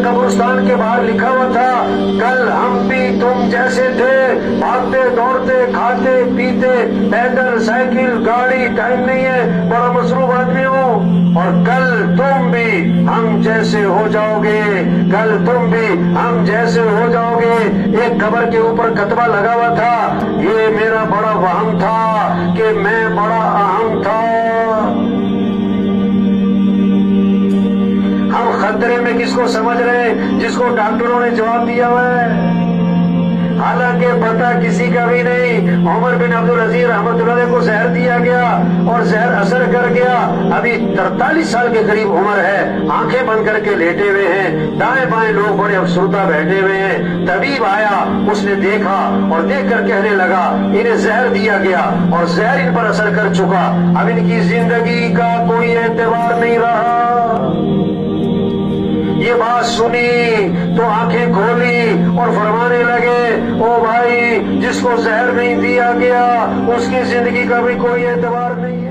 قبرستان کے باہر لکھا ہوا تھا کل ہم بھی تم جیسے تھے، بھاگتے دوڑتے کھاتے پیتے پیدل سائیکل گاڑی، ٹائم نہیں ہے، بڑا مصروف آدمی ہوں، اور کل تم بھی ہم جیسے ہو جاؤ گے، کل تم بھی ہم جیسے ہو جاؤ گے۔ ایک قبر کے اوپر کتبہ لگا ہوا تھا، یہ میرا بڑا وہم تھا کہ میں بڑا اہم تھا۔ ہم خطرے میں کس کو سمجھ رہے ہیں؟ جس کو ڈاکٹروں نے جواب دیا ہوا ہے، حالانکہ پتہ کسی کا بھی نہیں۔ عمر بن عبدالعزیز رحمۃ اللہ علیہ کو زہر دیا گیا اور زہر اثر کر گیا، ابھی 43 سال کے قریب عمر ہے، آنکھیں بند کر کے لیٹے ہوئے ہیں، دائیں بائیں لوگ بڑے افسردہ بیٹھے ہوئے ہیں۔ طبیب آیا، اس نے دیکھا اور دیکھ کر کہنے لگا انہیں زہر دیا گیا اور زہر ان پر اثر کر چکا، اب ان کی زندگی کا کوئی اعتبار نہیں رہا۔ یہ بات سنی تو آنکھیں کھولی اور فرمانے لگے او بھائی، جس کو زہر نہیں دیا گیا اس کی زندگی کا بھی کوئی اعتبار نہیں۔